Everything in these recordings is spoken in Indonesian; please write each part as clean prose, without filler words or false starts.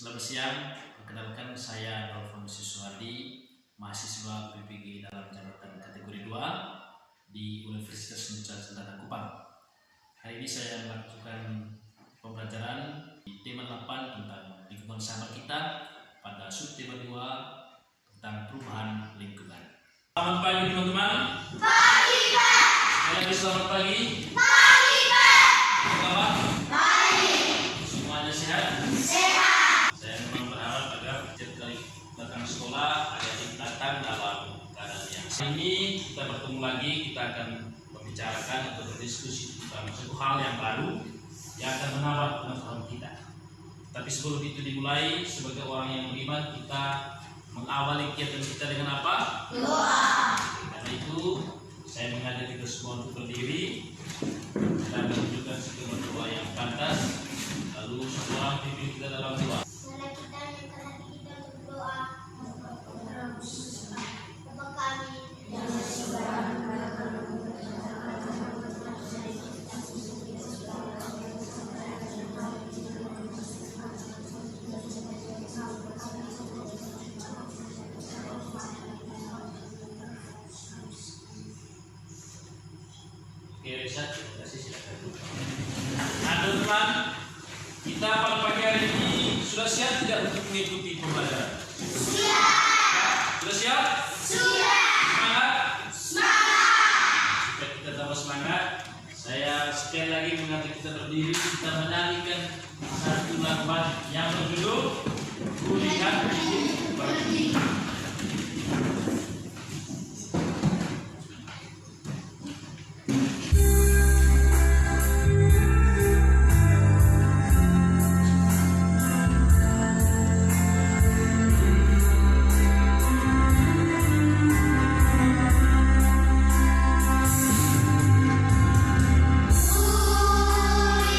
Selamat siang, perkenalkan saya Alfonso Suhardi, mahasiswa PPG dalam jabatan kategori 2 di Universitas Nusa Tenggara Kupang. Hari ini saya melakukan pembelajaran di tema 8 tentang lingkungan sahabat kita pada subtema 2 tentang perubahan lingkungan. Selamat pagi teman-teman. Pagi, Pak. Sekali lagi selamat pagi. Pagi, Pak. Apa kabar? Baik. Semuanya sehat? Sehat. Saya memang berharap agar setiap kali datang sekolah adik-adik datang dalam keadaan yang sehat. Hari ini kita bertemu lagi, kita akan membicarakan atau berdiskusi tentang satu hal yang baru yang akan menambah pengetahuan kita. Tapi sebelum itu dimulai, sebagai orang yang beriman, kita mengawali kegiatan kita dengan apa? Doa. Karena itu saya mengajak kita semua untuk berdiri dan menunjukkan sebuah doa yang pantas. Lalu semua orang pimpin kita dalam doa. Salah kita yang hati kita untuk berdoa. Bapa kami yang di Oke, Rizat, terima kasih, silakan. Nah, teman-teman, kita pada pagi hari ini sudah siap tidak untuk mengikuti pembelajaran? Siap. Sudah siap? Sudah. Semangat? Semangat. Supaya kita tambah semangat, saya sekali lagi mengajak kita berdiri, kita menyanyikan satu lagu yang berjudul Kulihat Hidup Pergi.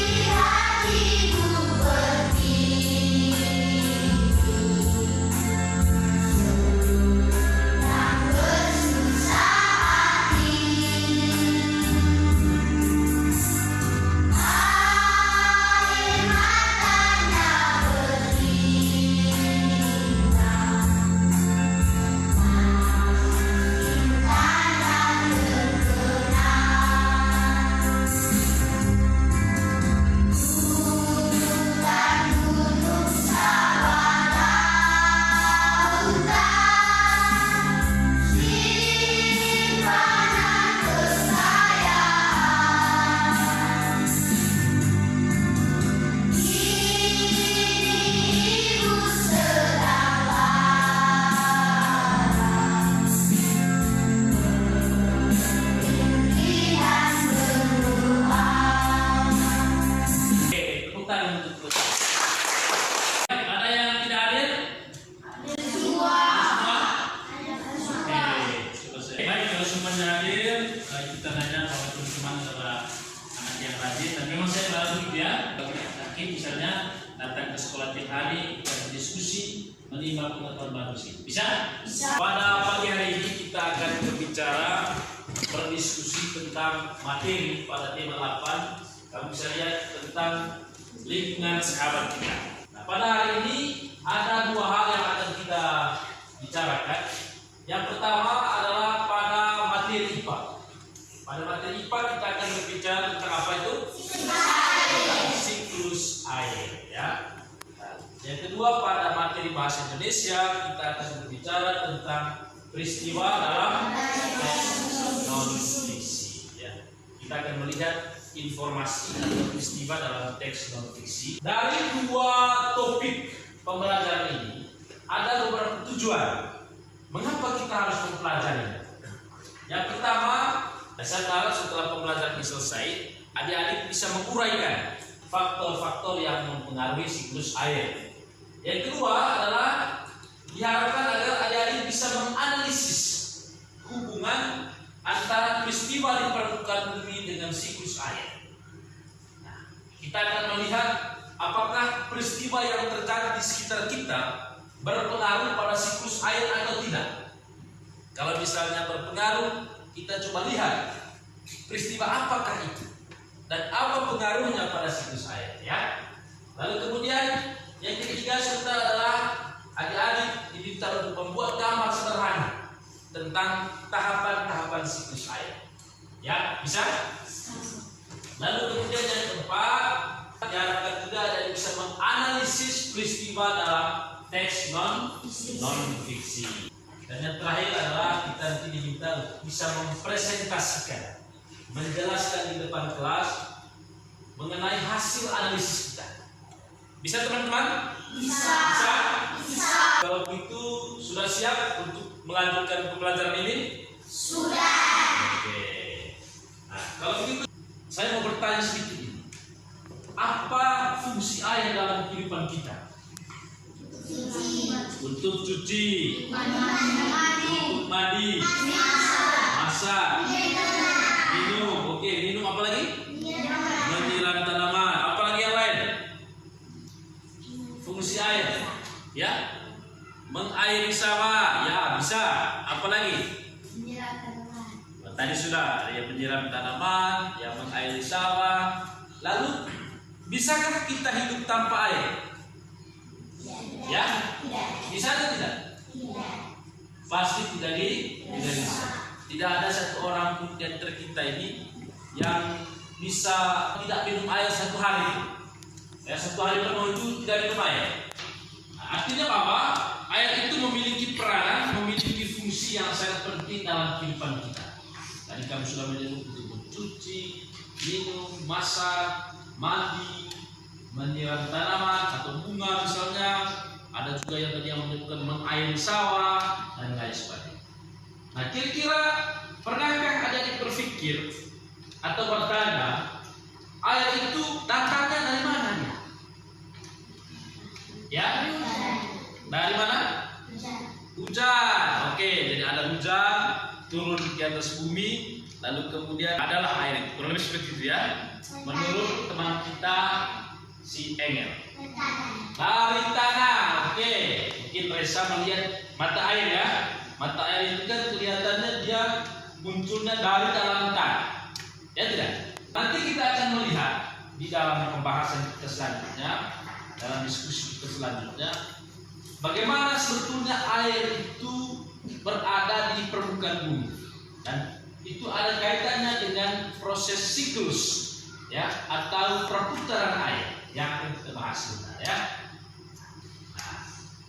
Kulihat hidup pergi. Kita nanya bahwa teman-teman adalah anak yang rajin dan memang saya baru gitu ya. Bagi misalnya datang ke sekolah tiap hari, kita berdiskusi, menimba pengetahuan baru sih. Bisa? Bisa. Pada pagi hari ini kita akan berbicara, berdiskusi tentang materi pada tema 8. Kamu bisa lihat tentang lingkungan sahabat kita. Nah, pada hari ini ada dua hal yang akan kita bicarakan. Yang pertama adalah pada materi IPA. Pada materi IPA kita akan berbicara tentang apa itu? Tentang siklus air, ya. Nah, yang kedua pada materi bahasa Indonesia kita akan berbicara tentang peristiwa dalam teks non-fiksi, ya. Kita akan melihat informasi atau peristiwa dalam teks non-fiksi. Dari dua topik pembelajaran ini ada beberapa tujuan. Mengapa kita harus mempelajari? Yang pertama, saya harap setelah pembelajaran ini selesai, adik-adik bisa menguraikan faktor-faktor yang mempengaruhi siklus air. Yang kedua adalah diharapkan agar adik-adik bisa menganalisis hubungan antara peristiwa di permukaan bumi dengan siklus air. Nah, kita akan melihat apakah peristiwa yang terjadi di sekitar kita berpengaruh pada siklus air atau tidak. Kalau misalnya berpengaruh, kita coba lihat peristiwa apakah itu dan apa pengaruhnya pada siklus air, ya. Lalu kemudian Yang ketiga sebentar adalah adik-adik diminta untuk membuat gambar sederhana tentang tahapan-tahapan siklus air. Ya, bisa? Lalu kemudian yang keempat, diharapkan juga ada bisa menganalisis peristiwa dalam teks non fiksi. Dan yang terakhir adalah kita nanti diminta bisa mempresentasikan, menjelaskan di depan kelas mengenai hasil analisis kita. Bisa teman-teman? Bisa. Bisa? Bisa. Kalau begitu sudah siap untuk melanjutkan pembelajaran ini? Sudah. Oke. Nah, kalau begitu saya mau bertanya sedikit ini. Apa fungsi air dalam kehidupan kita? Untuk cuci, untuk mandi, masak, minum. Oke, minum apa lagi? Menyiram tanaman. Apa lagi yang lain? Fungsi air, ya? Mengairi sawah, ya bisa. Apa lagi? Tadi sudah ada yang menyiram tanaman, yang mengairi sawah. Lalu, bisakah kita hidup tanpa air? Ya? Bisa atau tidak? Pasti tidak bisa. Tidak ada satu orang pun di antara kita ini yang bisa tidak minum air satu hari. Ya, satu hari penuh itu tidak minum air. Nah, artinya bahwa air itu memiliki peranan, memiliki fungsi yang sangat penting dalam kehidupan kita. Tadi kami sudah menyebut untuk mencuci, minum, masak, mandi, menyiram tanaman atau bunga misalnya. Ada juga yang tadi yang menyebutkan mengairi sawah dan lain sebagainya. Nah, kira-kira pernahkah ada berpikir atau bertanya, air itu datangnya dari mana ya? Ya? Dari mana? Hujan. Oke, jadi ada hujan turun di atas bumi, lalu kemudian adalah air. Kurang lebih seperti itu ya. Menurut teman kita si Engel. Dari tanah. Oke, mungkin Reza melihat mata air ya. Mata air itu kan kelihatannya dia munculnya dari dalam tanah. Ya tidak? Nanti kita akan melihat di dalam pembahasan kita selanjutnya, dalam diskusi kita selanjutnya, bagaimana sebetulnya air itu berada di permukaan bumi. Dan itu ada kaitannya dengan proses siklus ya, atau perputaran air yang akan kita bahas sebentar ya. Nah,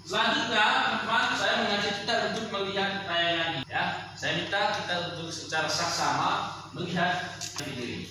selanjutnya teman-teman, saya mengajak kita untuk melihat tayangan ini ya. Saya minta kita untuk secara saksama melihat video ini.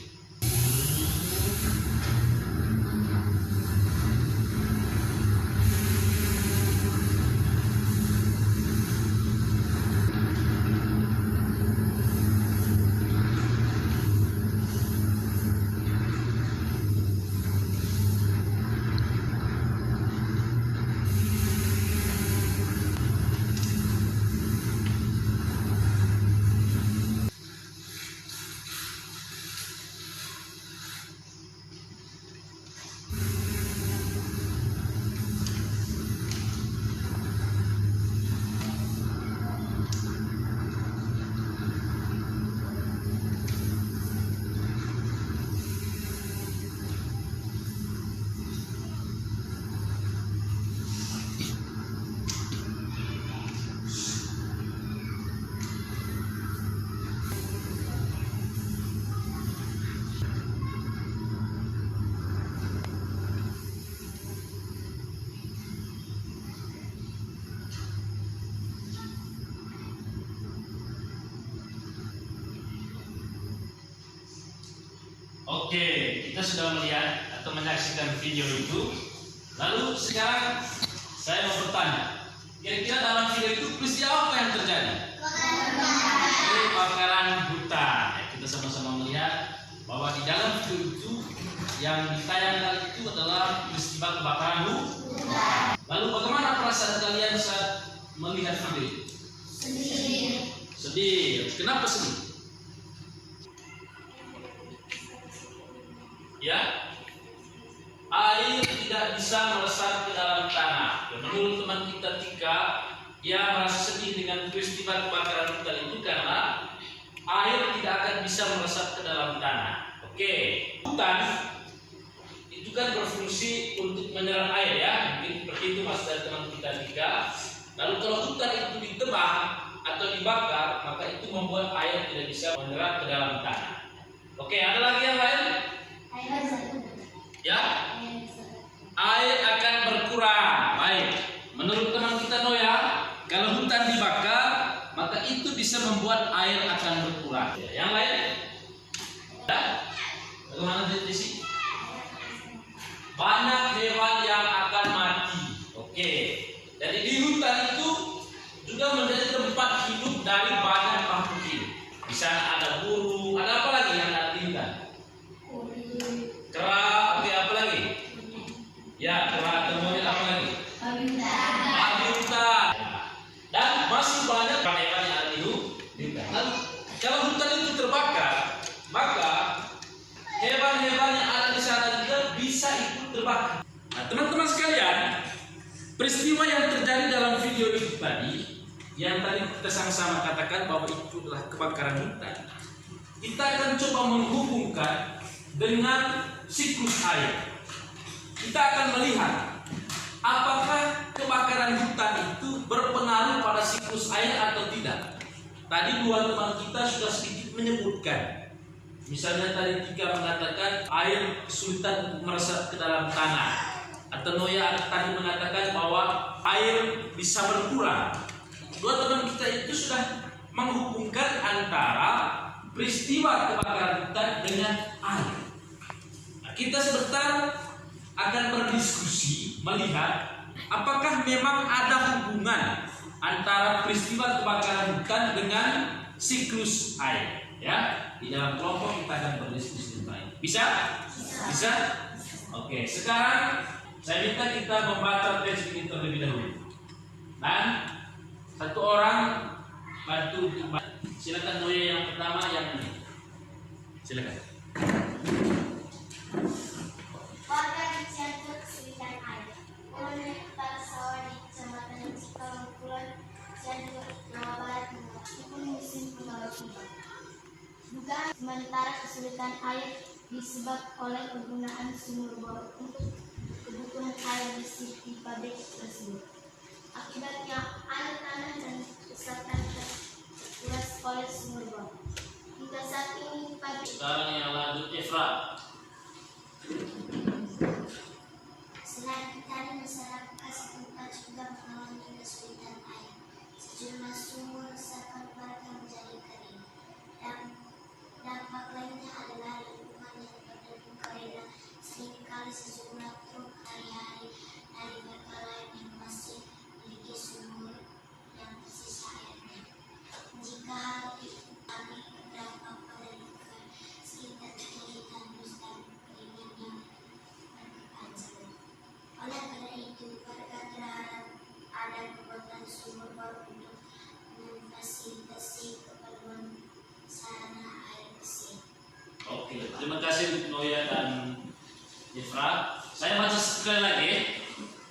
Oke, kita sudah melihat atau menyaksikan video itu. Lalu sekarang saya mau bertanya, kira-kira dalam video itu peristiwa apa yang terjadi? Kebakaran hutan. Ya, kita sama-sama melihat bahwa di dalam video itu yang ditayangkan itu adalah peristiwa kebakaran hutan. Lalu bagaimana perasaan kalian saat melihat video itu? Sedih. Kenapa sedih? Ya, air tidak bisa meresap ke dalam tanah. Menurut teman kita Tika, dia merasa sedih dengan peristiwa kebakaran hutan itu karena air tidak akan bisa meresap ke dalam tanah. Oke, hutan itu itu kan berfungsi untuk menyerap air ya, mungkin seperti itu mas dan teman kita tiga. Lalu kalau hutan itu ditebang atau dibakar, maka itu membuat air tidak bisa menyerap ke dalam tanah. Oke, ada lagi yang lain? Ya, air akan berkurang. Baik, menurut teman kita Noya, kalau hutan dibakar, maka itu bisa membuat air akan berkurang. Ya, yang lain? Ya, bagaimana definisi? Banyak hewan yang akan mati. Oke, jadi di hutan itu juga menjadi tempat hidup dari banyak makhluk hidup. Di sana ada burung, ada apa lagi yang ada di hutan? Kera, oke, apa lagi? Ya, kera, kemudian apa lagi? Babi hutan. Dan masih banyak hewan yang ada di hutan. Dan kalau hutan itu terbakar, maka hewan-hewan yang ada di sana juga bisa ikut terbakar. Nah, teman-teman sekalian, peristiwa yang terjadi dalam video itu tadi, yang tadi kita sama-sama katakan bahwa itu adalah kebakaran hutan, kita akan coba menghubungkan dengan siklus air. Kita akan melihat apakah kebakaran hutan itu berpengaruh pada siklus air atau tidak. Tadi dua teman kita sudah sedikit menyebutkan. Misalnya tadi Tika mengatakan air kesulitan untuk meresap ke dalam tanah, atau Noya tadi mengatakan bahwa air bisa berkurang. Dua teman kita itu sudah menghubungkan antara peristiwa kebakaran hutan dengan air. Nah, kita sebentar akan berdiskusi melihat apakah memang ada hubungan antara peristiwa kebakaran hutan dengan siklus air. Ya, di dalam kelompok kita akan berdiskusi tentang ini. Bisa? Bisa? Oke, sekarang saya minta kita membaca teks ini terlebih dahulu. Dan satu orang bantu untuk baca. Silakan Noya yang pertama, yang ini. Silakan. Warga di Cianjur kesulitan air. Puluhan hektar sawah di Kecamatan Cikalong Kulon, Cianjur, Jawa Barat, meskipun musim kemarau tiba. Dugaan sementara kesulitan air disebabkan oleh penggunaan sumur bor untuk kebutuhan air bersih di pabrik tersebut. Akibatnya air tanah dan resapan terkuras oleh sumur bor. Hingga saat ini pabrik. Sekarang yang lanjut Efra. Selain petani, masyarakat setempat juga mengalami kesulitan air. Sejumlah sumur resapan warga menjadi kering. Dan dampak lainnya adalah lingkungan yang berdebu karena seringkali sejumlah truk hari-hari dari kota lain yang masih memiliki sumur yang tersisa airnya. Jika hal itu kami berdampak pada lingkungan sekitar terjadi tandus dan keringan yang berkepanjangan. Oleh karena itu, warga berharap ada pembuatan sumur bor untuk memfasilitasi keperluan sarana air bersih. Oke, terima kasih untuk Noya dan Efra. Saya baca sekali lagi.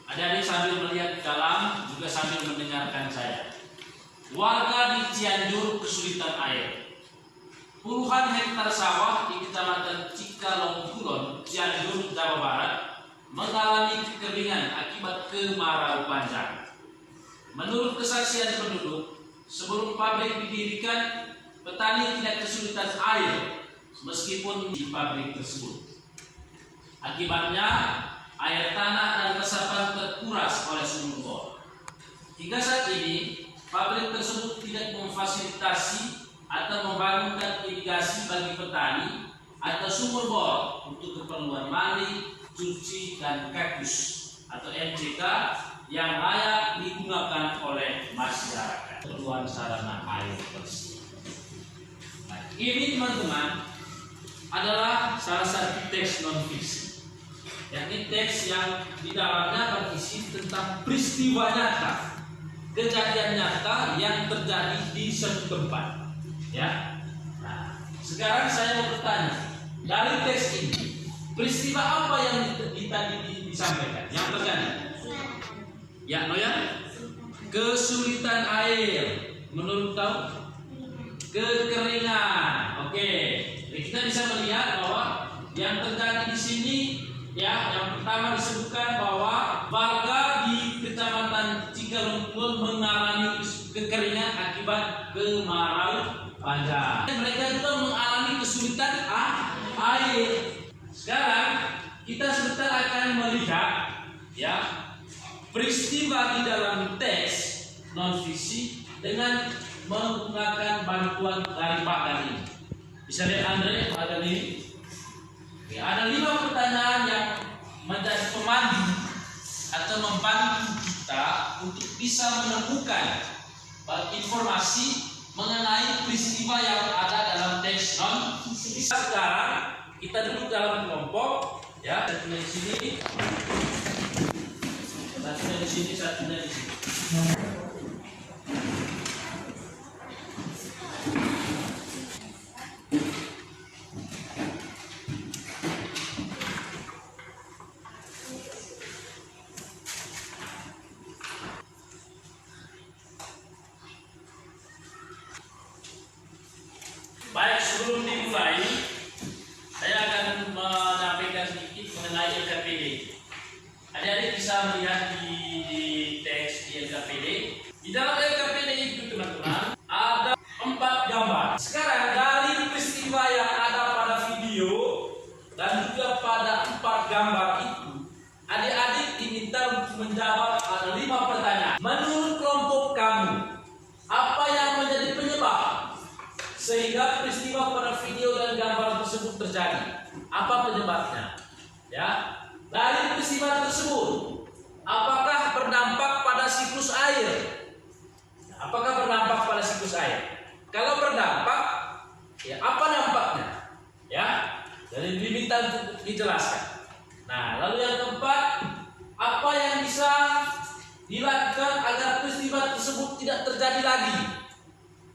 Adik-adik sambil melihat ke dalam, juga sambil mendengarkan saya. Warga di Cianjur kesulitan air. Puluhan hektar sawah di Kecamatan Cikalong Kulon, Cianjur, Jawa Barat, mengalami kekeringan akibat kemarau panjang. Menurut kesaksian penduduk, sebelum pabrik didirikan, petani tidak kesulitan air meskipun di pabrik tersebut. Akibatnya, air tanah dan resapan terkuras oleh sumur bor. Hingga saat ini, pabrik tersebut tidak memfasilitasi atau membangunkan irigasi bagi petani atau sumur bor untuk keperluan mandi, cuci, dan kaktus atau MCK yang layak digunakan oleh masyarakat. Keperluan sarana air bersih. Nah, ini teman-teman adalah salah satu teks non-fiksi, yakni teks yang di dalamnya berisi tentang peristiwa nyata, kejadian nyata yang terjadi di suatu tempat. Ya. Nah, sekarang saya mau bertanya, dari teks ini peristiwa apa yang tadi disampaikan yang terjadi? Ya, Noya? Kesulitan air. Menurut kau? Kekeringan. Oke. Jadi kita bisa melihat bahwa yang terjadi di sini ya, yang pertama disebutkan bahwa warga di Kecamatan Cikalongkulon mengalami kekeringan akibat kemarau panjang. Mereka juga mengalami kesulitan air. Sekarang kita sebentar akan melihat ya peristiwa di dalam teks non fisik dengan menggunakan bantuan dari Pak Dani. Bisa lihat Andre pada ini. Ya, ada 5 pertanyaan yang menjadi pemandu atau membantu kita untuk bisa menemukan informasi mengenai peristiwa yang ada dalam teks non. Sekarang kita duduk dalam kelompok, ya, satunya di sini, satunya di sini, satunya di sini. Baik, sebelum dimulai, saya akan menyampaikan sedikit mengenai LKPD. Adik-adik bisa melihat di teks di LKPD. Di dalam LKPD itu teman-teman ada 4 gambar. Sekarang dari peristiwa yang ada pada video dan juga pada 4 gambar itu, adik-adik diminta untuk menjawab ada 5 pertanyaan. Menurut kelompok kamu, apa yang menjadi penyebab sehingga peristiwa pada video dan gambar tersebut terjadi? Apa penyebabnya? Ya, dari peristiwa tersebut, apakah berdampak pada siklus air? Apakah berdampak pada siklus air? Kalau berdampak, ya apa dampaknya? Ya, jadi diminta untuk dijelaskan. Nah, lalu yang keempat, apa yang bisa dilakukan agar peristiwa tersebut tidak terjadi lagi?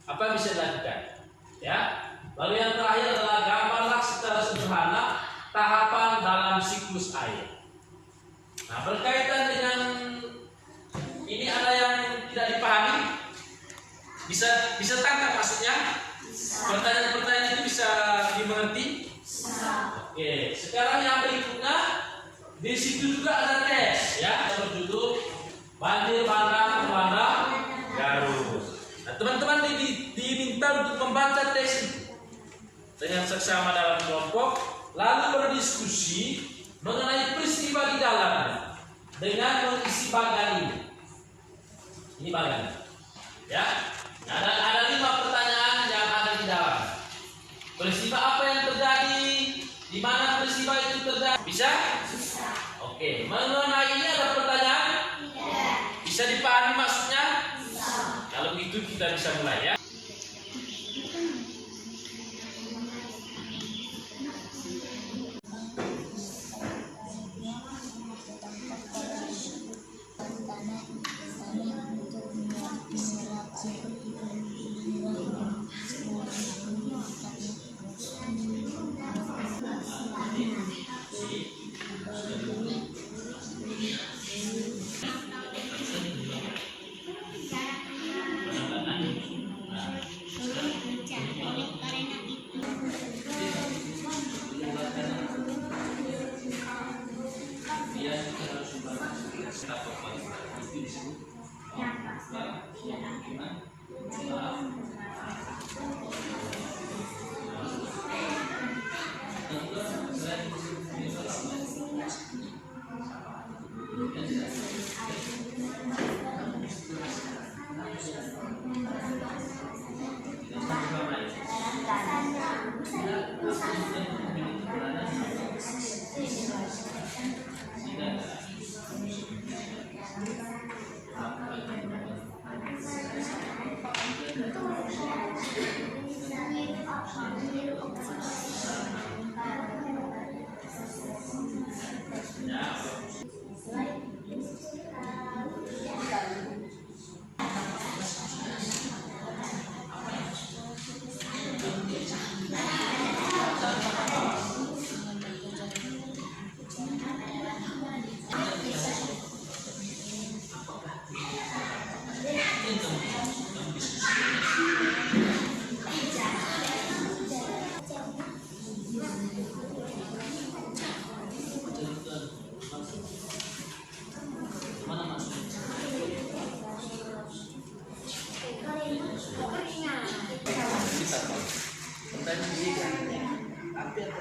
Apa yang bisa dilakukan? Ya, lalu yang terakhir adalah gambarlah secara sederhana tahapan dalam siklus air. Nah, berkaitan dengan ini ada yang tidak dipahami? Bisa tangkap maksudnya? Pertanyaan-pertanyaan itu bisa dimengerti? Oke, sekarang yang berikutnya di situ juga ada tes, ya, berjudul Banjir Bandang Melanda Garut. Nah, teman-teman diminta untuk membaca teks itu dengan seksama dalam kelompok, lalu berdiskusi mengenai peristiwa di dalamnya dengan mengisi bagan ini. Ini bagan, ya. Nah, ada 5 pertanyaan yang ada di dalam. Peristiwa apa yang terjadi? Di mana peristiwa itu terjadi? Bisa? Oke. Mengenai ini ada pertanyaan? Bisa dipahami maksudnya? Kalau begitu kita bisa mulai, ya.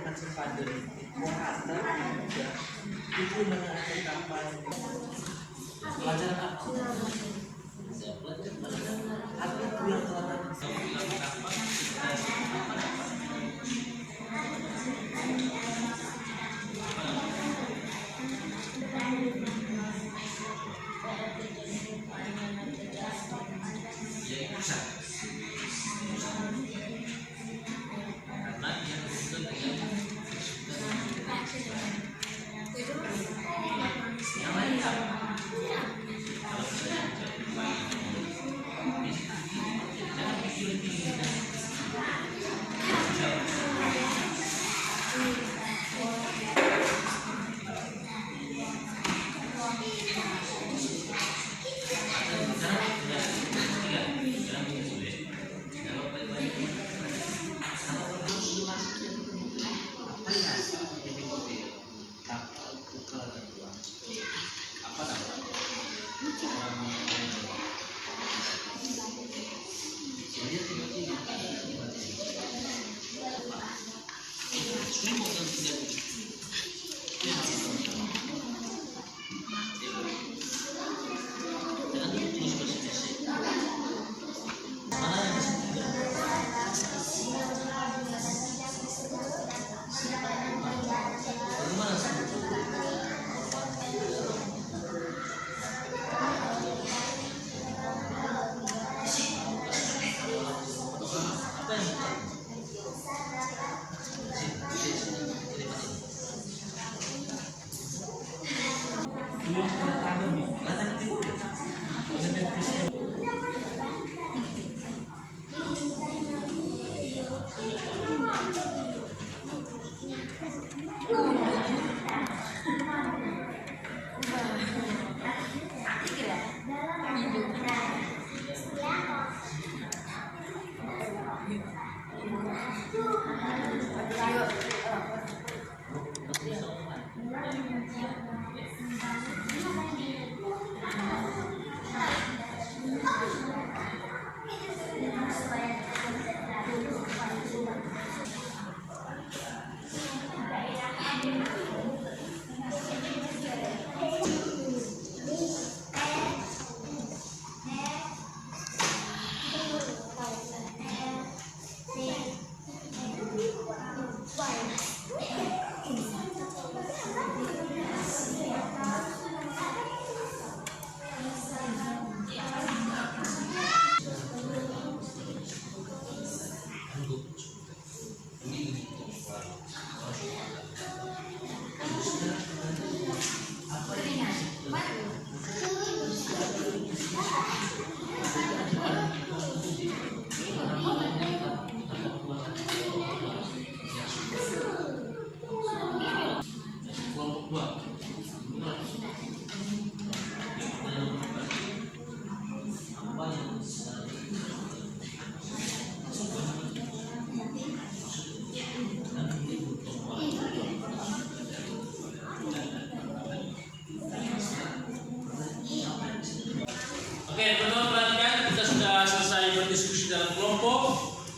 akan sepadan muhasab itu mengenai apa pelajaran apa? Apa itu yang telah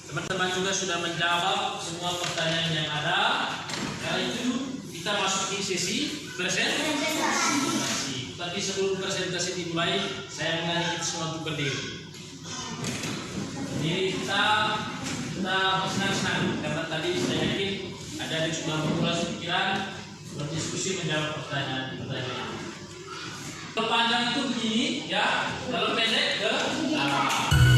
Teman-teman juga sudah menjawab semua pertanyaan yang ada. Karena itu kita masuki sesi presentasi. Tapi sebelum presentasi dimulai, saya mengajak kita semua untuk berdiri. Jadi kita senang-senang karena tadi saya yakin ada yang sudah mengulas pikiran, berdiskusi, menjawab pertanyaan. Kalau panjang itu begini, ya. Kalau pendek ke arah. Panjang,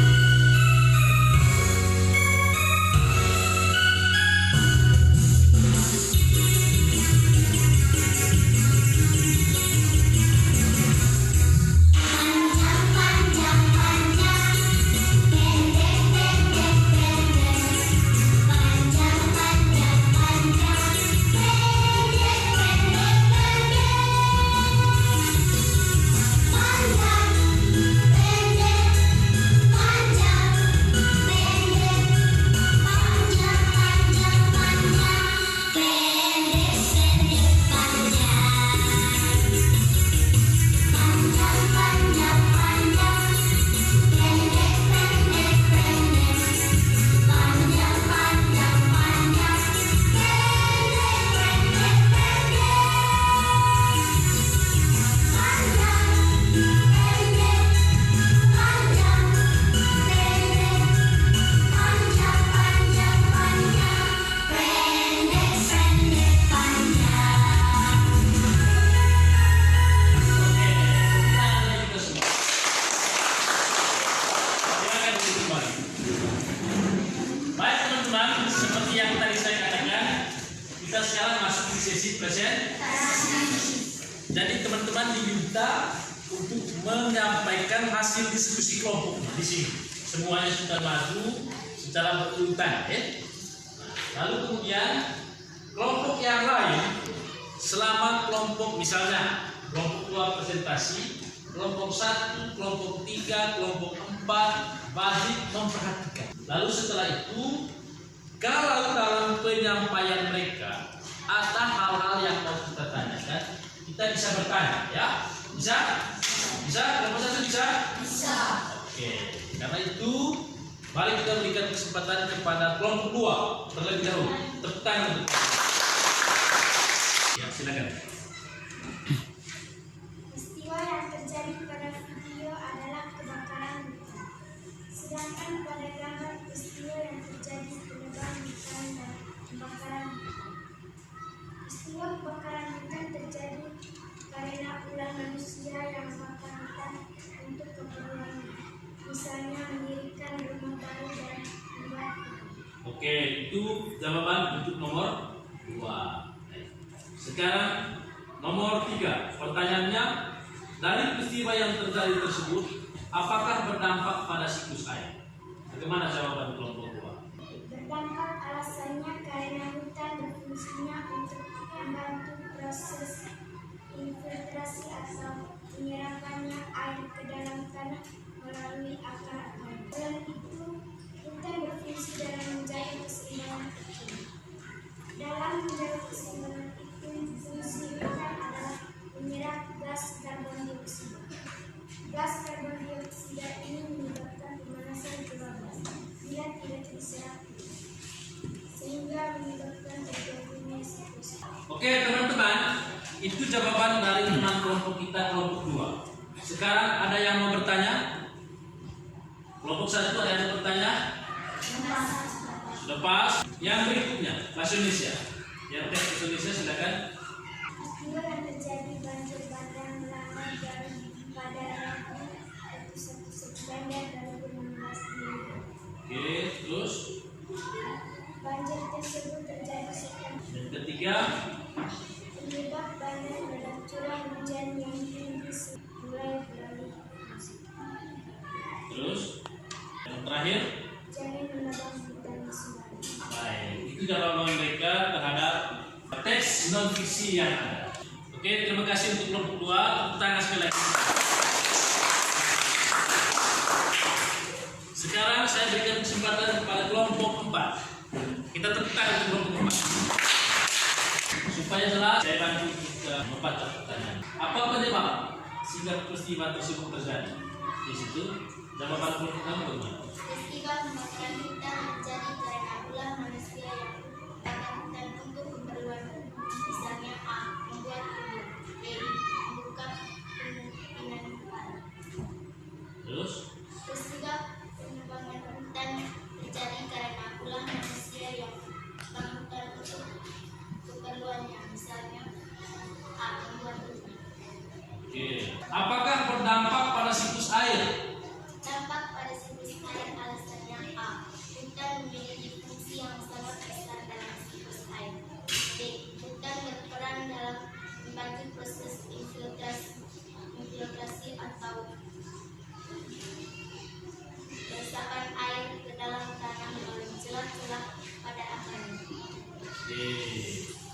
sesi presentasi. Jadi teman-teman diminta untuk menyampaikan hasil diskusi kelompok di sini. Semuanya sudah maju secara berurutan, ya. Lalu kemudian kelompok yang lain, selama kelompok misalnya kelompok 2 presentasi, kelompok 1, kelompok 3, kelompok 4 wajib memperhatikan. Lalu setelah itu, kalau dalam penyampaian mereka ada hal-hal yang mau kita tanyakan, kita bisa bertanya, ya. Bisa? Kelompok 1 bisa? Bisa. Oke. Karena itu, mari kita berikan kesempatan kepada kelompok 2 terlebih dahulu. Tepuk tangan untuk. Ya, silakan. Peristiwa yang terjadi pada video adalah kebakaran hutan. Sedangkan pada gambar peristiwa yang terjadi penebangan hutan dan kebakaran hutan. Peristiwa kebakaran hutan terjadi karena ulah manusia yang membakar hutan untuk keperluan, misalnya mendirikan rumah baru dan membuat. Oke, itu jawaban untuk nomor 2. Sekarang nomor 3. Pertanyaannya, dari peristiwa yang terjadi tersebut, apakah berdampak pada siklus air? Bagaimana jawaban kelompok 2? Berdampak alasannya karena hutan berfungsinya untuk membantu proses infiltrasi atau penyerapannya air ke dalam tanah melalui akar-akar. Selain itu, hutan berfungsi dalam menjaga keseimbangan iklim. Dalam menjaga keseimbangan iklim, fungsi hutan adalah menyerap gas karbon dioksida. Gas karbon dioksida ini menyebabkan pemanasan global bila tidak diserap, sehingga menyebabkan terjadinya siklus. Oke teman-teman, itu jawaban dari teman kelompok kita kelompok 2. Sekarang ada yang mau bertanya? Kelompok 1 ada yang mau bertanya? Sudah pas. Yang berikutnya, bahasa Indonesia. Yang tes bahasa Indonesia silakan. Peristiwa yang terjadi banjir bandang melanda jalan pada Rabu 1 September 2016 ini. Oke, terus Banjir tersebut terjadi setelah yang ketiga, penyebab banjir adalah curah hujan yang tinggi mulai beralih musim. terus yang terakhir. Jangan menebang hutan di Sumatera. Baik, itu jawaban mereka terhadap teks non fiksi yang ada. Oke, terima kasih untuk kelompok 2. Tepuk tangan sekali lagi. Sekarang saya berikan kesempatan kepada kelompok 4. Kita tepuk tangan untuk kelompok 4. Supaya jelas, saya bantu kita membaca pertanyaan. Apa penyebab sehingga peristiwa tersebut terjadi? Di situ jawaban kelompok kamu bagaimana? Peristiwa kebakaran hutan terjadi karena ulah manusia yang membakar hutan untuk keperluan, misalnya A. Membuat rumah, B. Membuka pemukiman baru. Terus Peristiwa penebangan hutan terjadi karena ulah manusia yang membakar hutan untuk keperluannya, misalnya A. Membuat rumah. oke. Apakah berdampak pada siklus air? Dampak pada siklus air alasannya A. Hutan memiliki fungsi yang sangat besar dalam siklus air. B. Hutan berperan dalam membantu proses infiltrasi atau resapan air ke dalam tanah melalui celah-celah pada akarnya. Oke. C.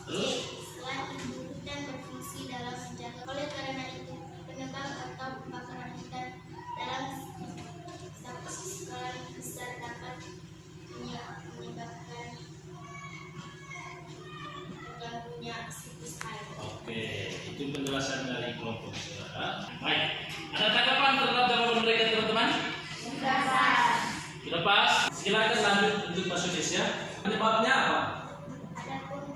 Terus Selain itu, hutan berfungsi dalam menjaga. Oleh karena itu, penebang atau pembakaran hutan dalam skala besar dapat menyebabkan terganggunya siklus air. oke, itu penjelasan dari kelompok saudara. Baik, ada tanggapan terhadap jawaban mereka teman-teman? Sudah pas. Silakan lanjut untuk bahasa Indonesia. Penyebabnya apa? Adapun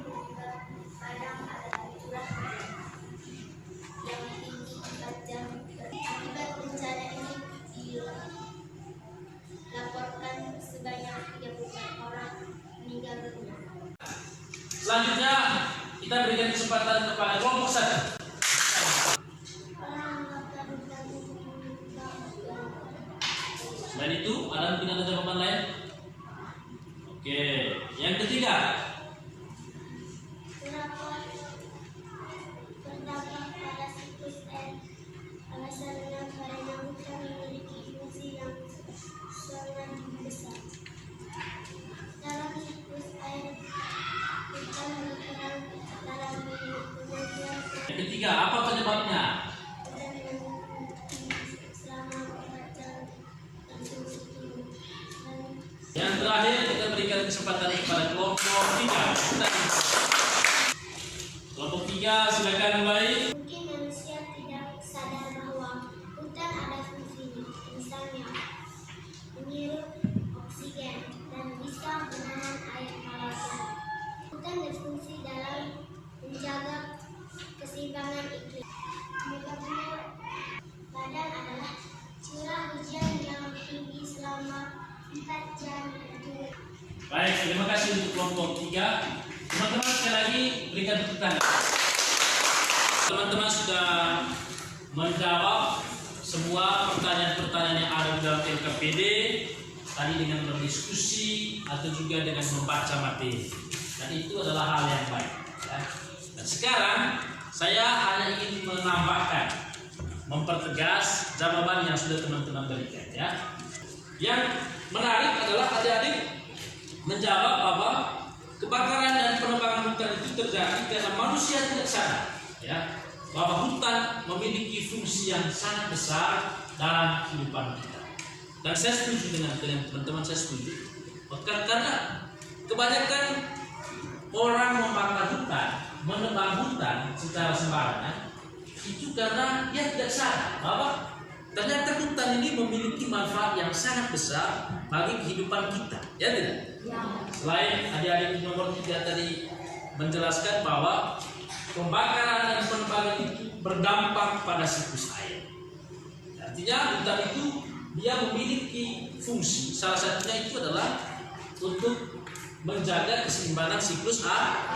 kadang ada curah hujan yang tinggi 4 jam. Akibat bencana ini dilaporkan sebanyak 34 orang meninggal dunia. Selanjutnya kita berikan kesempatan kepada kelompok 1. Orang membakar hutan untuk menyebabkan Selain itu, tidak ada jawaban lain? Oke, yang ketiga. kenapa Alasannya karena hutan memiliki fungsi yang sangat besar. Dalam siklus air, hutan berperan dalam penyajian Yang ketiga, apa penyebabnya? hutan yang selama berjam tertentu. Yang terakhir kita berikan kesempatan kepada kelompok 3. Kelompok 3 silakan mulai. Mungkin manusia tidak sadar bahwa hutan ada fungsinya, misalnya menghirup oksigen dan bisa menahan air laut. Hutan berfungsi dalam menjaga keseimbangan iklim. Menyebabnya badan adalah curah hujan yang tinggi selama 4 jam. Baik, terima kasih untuk kelompok 3. Teman-teman sekali lagi berikan tepuk tangan. Teman-teman sudah menjawab semua pertanyaan-pertanyaan yang ada di dalam LKPD tadi dengan berdiskusi atau juga dengan membaca materi. Dan itu adalah hal yang baik. Ya. Dan sekarang saya hanya ingin menambahkan, mempertegas jawaban yang sudah teman-teman berikan. Ya. Yang menarik adalah adik-adik menjawab bahwa kebakaran dan penebangan hutan itu terjadi karena manusia tidak sadar, ya, bahwa hutan memiliki fungsi yang sangat besar dalam kehidupan kita. Dan saya setuju dengan teman-teman, saya setuju. Karena kebanyakan orang membakar hutan, menebang hutan secara sembarangan itu karena dia tidak sadar bahwa ternyata hutan ini memiliki manfaat yang sangat besar bagi kehidupan kita, ya tidak? Ya. Selain adik-adik nomor 3 tadi menjelaskan bahwa pembakaran dan penebangan itu berdampak pada siklus air. Artinya hutan itu dia memiliki fungsi, salah satunya itu adalah untuk menjaga keseimbangan siklus air.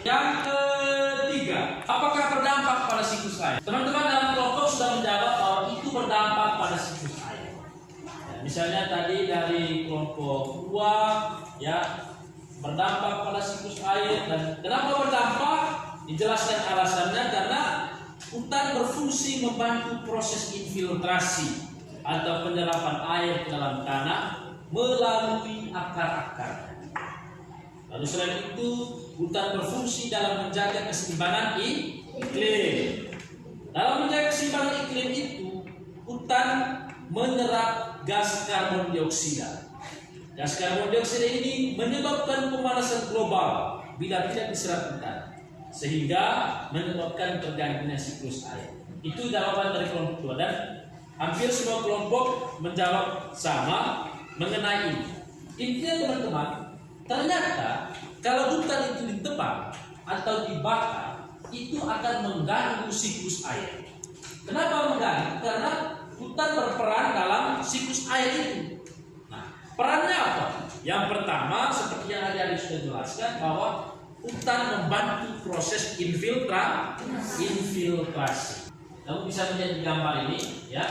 Yang ketiga, apakah berdampak pada siklus air? Teman-teman dalam kelompok sudah menjawab bahwa itu berdampak pada siklus air. Ya, misalnya tadi dari kelompok 2, ya, berdampak pada siklus air. Dan kenapa berdampak? Dijelaskan alasannya karena hutan berfungsi membantu proses infiltrasi atau penyerapan air ke dalam tanah melalui akar-akar. Lalu selain itu, hutan berfungsi dalam menjaga keseimbangan iklim. Dalam menjaga keseimbangan iklim itu, hutan menyerap gas karbon dioksida. Gas karbon dioksida ini menyebabkan pemanasan global bila tidak diserap hutan, sehingga menyebabkan terganggunya siklus air. Itu jawaban dari kelompok 2 dan hampir semua kelompok menjawab sama mengenai ini. Intinya teman-teman, ternyata kalau hutan itu ditebang atau dibakar, itu akan mengganggu siklus air. Kenapa mengganggu? Karena hutan berperan dalam siklus air itu. Nah, perannya apa? Yang pertama, seperti yang adik-adik sudah jelaskan, bahwa hutan membantu proses infiltrasi. Kamu bisa melihat di gambar ini, ya.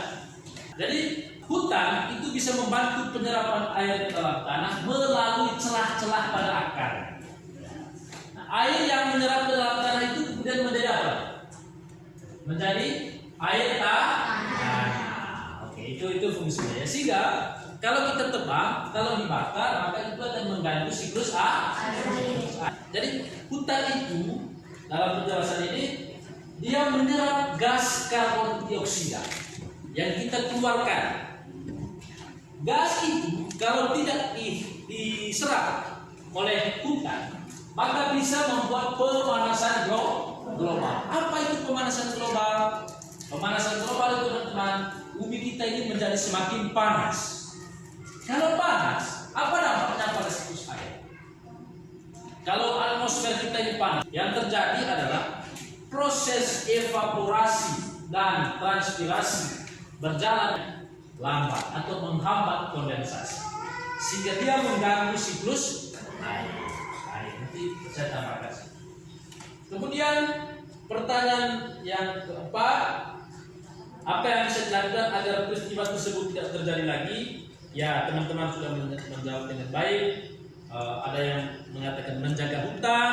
Jadi hutan itu bisa membantu penyerapan air ke dalam tanah melalui celah-celah pada akar. Nah, air yang menyerap ke dalam tanah itu kemudian menjadi apa? Menjadi air tanah. Oke, itu fungsinya. Ya, sehingga kalau kita tebang, kalau dibakar, maka itu akan mengganggu siklus air. Jadi hutan itu dalam penjelasan ini dia menyerap gas karbon dioksida yang kita keluarkan. Gas itu kalau tidak diserap oleh hutan, maka bisa membuat pemanasan global. Apa itu pemanasan global? Pemanasan global itu teman-teman, bumi kita ini menjadi semakin panas. Kalau panas, apa dampaknya pada siklus air? Kalau atmosfer kita ini panas, yang terjadi adalah proses evaporasi dan transpirasi berjalan lambat atau menghambat kondensasi, sehingga dia mengganggu siklus air. Nanti saya tambahkan. Kemudian pertanyaan yang keempat, apa yang bisa dilakukan agar peristiwa tersebut tidak terjadi lagi? Ya, teman-teman sudah menjawab dengan baik. Ada yang mengatakan menjaga hutan,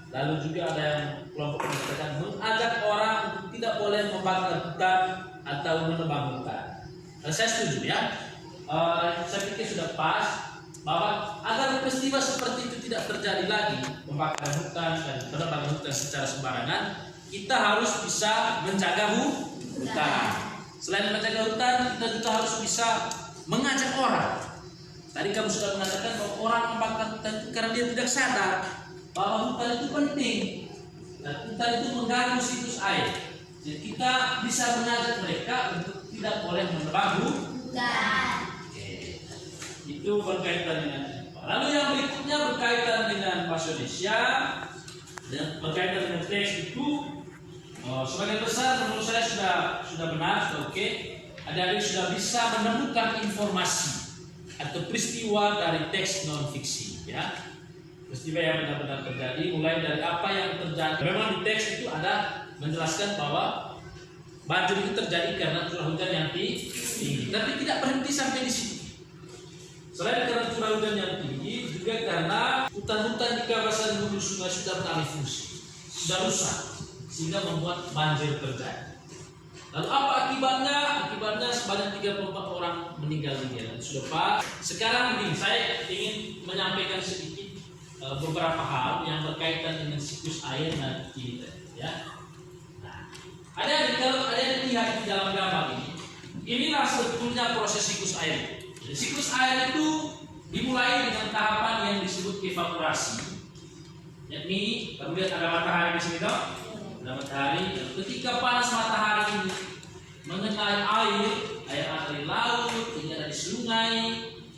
Lalu juga ada yang kelompok mengatakan mengajak orang untuk tidak boleh membakar hutan atau menebang hutan. Saya setuju ya. Saya pikir sudah pas bahwa agar peristiwa seperti itu tidak terjadi lagi, membakar hutan dan menebang hutan secara sembarangan, kita harus bisa menjaga hutan. Selain menjaga hutan, kita juga harus bisa mengajak orang. Tadi kamu sudah mengatakan bahwa orang membakar hutan itu karena dia tidak sadar bahwa hutan itu penting dan hutan itu mengganggu siklus air. Jadi kita bisa mengajak mereka untuk tidak boleh menebang hutan. Itu berkaitan dengan apa. Lalu yang berikutnya berkaitan dengan bahasa Indonesia dan berkaitan dengan teks itu sebagian besar menurut saya sudah benar, sudah oke. Adik-adik sudah bisa menemukan informasi atau peristiwa dari teks non fiksi, ya. Peristiwa yang benar-benar terjadi, mulai dari apa yang terjadi. Memang di teks itu ada menjelaskan bahwa banjir itu terjadi karena curah hujan yang tinggi, tapi tidak berhenti sampai di situ. Selain karena curah hujan yang tinggi, juga karena hutan-hutan di kawasan hulu sungai sudah beralih fungsi, sudah rusak, sehingga membuat banjir terjadi. Lalu apa akibatnya? Akibatnya sebanyak 34 orang meninggal dunia. Sudah Pak. Sekarang begini, saya ingin menyampaikan sedikit beberapa hal yang berkaitan dengan siklus air dan kita, ya. Nah, kalau ada lihat di dalam gambar ini, inilah sebetulnya proses siklus air. Siklus air itu dimulai dengan tahapan yang disebut evaporasi. Yakni, kamu lihat ada matahari di sini toh? Ada matahari. Ketika panas matahari ini mengenai air laut, kemudian di sungai,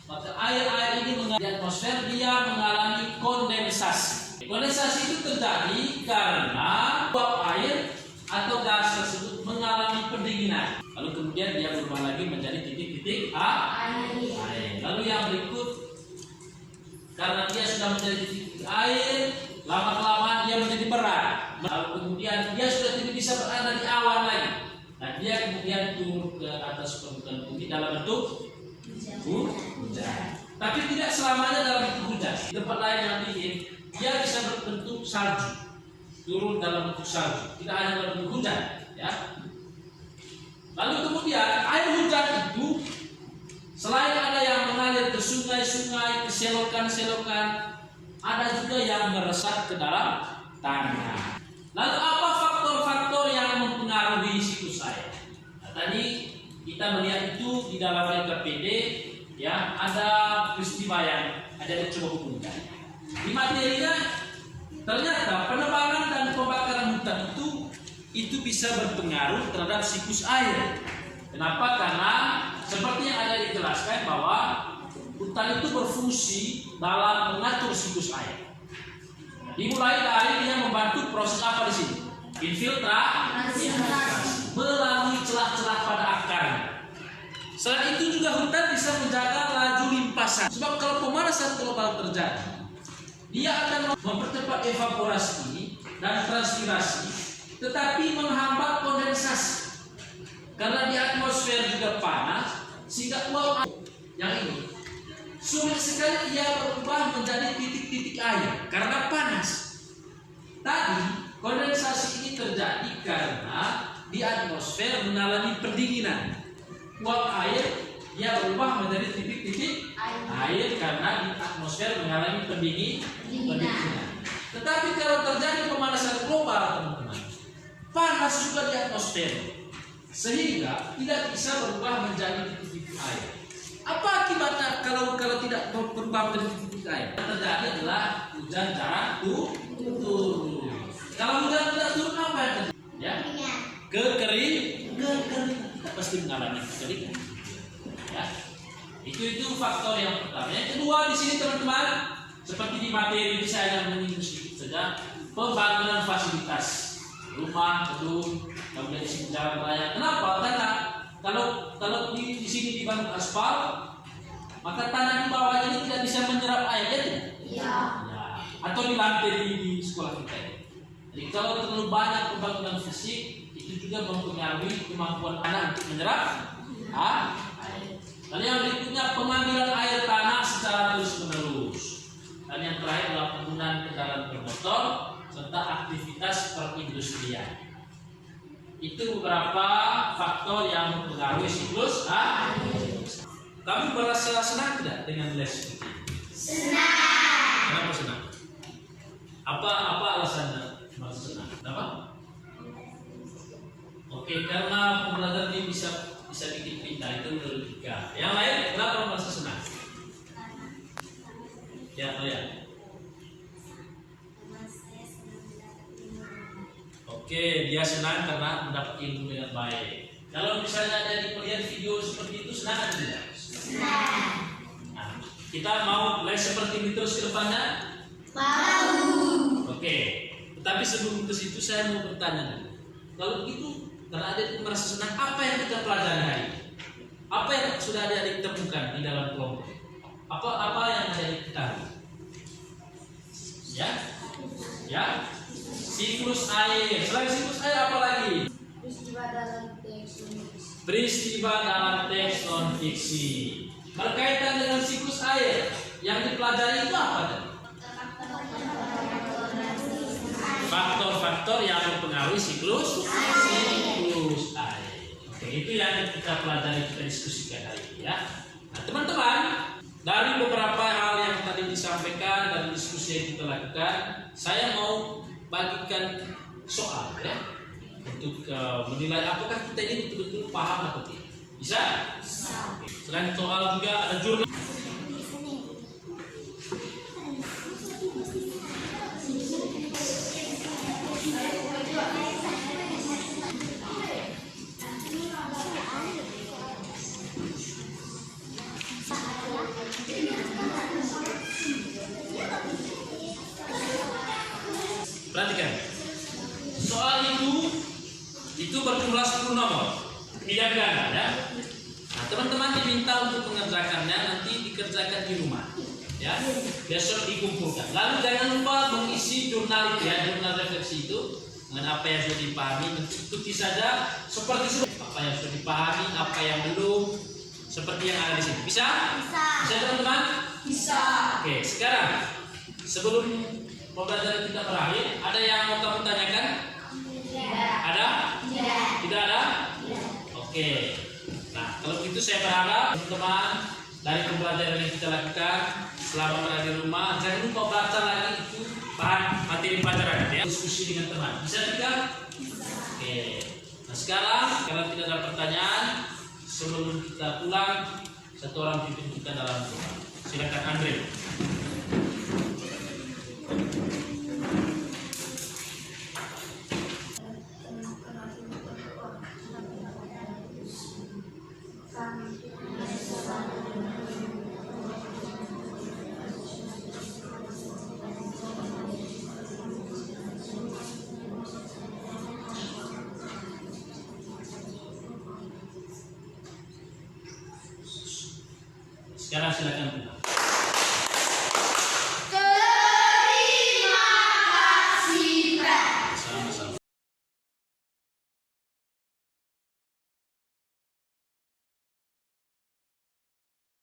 maka air ini di atmosfer dia mengalami kondensasi. Kondensasi itu terjadi karena uap air atau gas tersebut mengalami pendinginan. Lalu kemudian dia berubah lagi menjadi titik-titik air. Lalu yang berikut, karena dia sudah menjadi titik air, lama-kelamaan dia menjadi berat. Lalu kemudian dia sudah tidak bisa berada di awan lagi. Nah, dia kemudian turun ke atas permukaan bumi dalam bentuk hujan. Tapi tidak selamanya dalam bentuk hujan. Di tempat lain yang dingin, dia bisa berbentuk salju. Turun dalam bentuk salju. Tidak hanya dalam bentuk hujan, ya. Lalu kemudian air hujan itu selain ada yang mengalir ke sungai-sungai, ke selokan-selokan, ada juga yang meresap ke dalam tanah. Lalu apa faktor-faktor yang mempengaruhi siklus air? Nah, tadi kita melihat itu di dalam LKPD, ya, ada peristiwa yang ada coba hubungkan. Di materinya ternyata penebangan dan pembakaran hutan itu bisa berpengaruh terhadap siklus air. Kenapa? Karena seperti yang ada dijelaskan bahwa hutan itu berfungsi dalam mengatur siklus air. Dimulai dari dia membantu proses apa di sini? Infiltrasi melalui celah-celah pada akarnya. Selain itu juga hutan bisa menjaga laju limpasan. Sebab kalau pemanasan global terjadi, dia akan mempercepat evaporasi dan transpirasi, tetapi menghambat kondensasi. Karena di atmosfer juga panas, sehingga uap yang ini sulit sekali dia berubah menjadi titik-titik air karena panas. Tadi kondensasi ini terjadi karena di atmosfer mengalami pendinginan. Uap air dia berubah menjadi titik-titik air karena di atmosfer mengalami pendinginan. Tetapi kalau terjadi pemanasan global, teman-teman, panas juga di atmosfer, sehingga tidak bisa berubah menjadi titik-titik air. Apa akibatnya kalau tidak berubah menjadi titik-titik air? Yang terjadi adalah hujan jarang turun. Kalau hujan tidak turun, apa yang terjadi? Ya, kekeringan. Kita pasti mengalami kekeringan. Ya, itu faktor yang pertama. Yang kedua di sini, teman-teman, seperti di materi ini saya akan menyinggung sedikit saja, pembangunan fasilitas rumah, gedung, kemudian di sini jalan raya. Kenapa? Karena kalau di sini dibangun aspal, maka tanah di bawahnya ini tidak bisa menyerap air, ya? Ya. Atau di lantai di sekolah kita. Jadi kalau terlalu banyak pembangunan fisik, itu juga mempengaruhi kemampuan tanah untuk menyerap air. Lalu yang berikutnya pengambilan air tanah secara terus-menerus. Dan yang terakhir adalah penggunaan kendaraan bermotor serta Itu beberapa faktor yang mempengaruhi siklus air. Kamu merasa senang tidak dengan les seperti ini? Senang. Kenapa senang? Apa alasannya merasa senang? Kenapa? Oke, karena pembelajaran ini bisa bikin pintar, itu logika. Yang lain, kenapa merasa senang? Ya, oh ya. Oke, dia senang karena mendapat ilmu dengan baik. Kalau misalnya ada melihat video seperti itu, senang atau tidak? Senang. Nah, kita mau les seperti ini terus ke depannya? Mau. Oke, tetapi sebelum ke situ saya mau bertanya dulu. Kalau begitu, kalau adik merasa senang, apa yang kita pelajari hari ini? Apa yang sudah adik temukan di dalam kelompok? Apa yang adik ketahui? Ya, siklus air. Selain siklus air apa lagi? Peristiwa dalam teks non fiksi. Berkaitan dengan siklus air yang dipelajari itu apa tadi? Faktor-faktor yang mempengaruhi siklus air. Oke, itu yang kita pelajari, kita diskusikan hari ini ya. Nah, teman-teman, dari beberapa hal yang tadi disampaikan dan diskusi yang kita lakukan, saya mau bagikan soal ya, untuk menilai apakah kita ini betul-betul paham atau tidak. Bisa? Oke. Selain soal juga ada jurnal. Perhatikan, soal itu berjumlah 10 nomor, tidak ganda ya. Nah, teman-teman diminta untuk mengerjakannya, nanti dikerjakan di rumah ya, besok dikumpulkan. Lalu jangan lupa mengisi jurnal itu ya, jurnal refleksi itu dengan apa yang sudah dipahami. Ikuti saja seperti apa yang sudah dipahami, apa yang belum, seperti yang ada di sini. Bisa teman-teman? Bisa. Oke, sekarang sebelum pembelajaran kita berakhir, ada yang mau kamu tanyakan? Tidak. Ada? Tidak ada? Oke. Nah, kalau begitu saya berharap teman-teman dari pembelajaran yang kita lakukan selama berada di rumah, jangan lupa baca lagi itu bahan materi pelajaran ya. Diskusi dengan teman. Bisa tidak? Oke. Nah, sekarang kalau tidak ada pertanyaan, sebelum kita pulang, satu orang pimpin kita dalam doa. Silakan Andre. Sekarang silakan.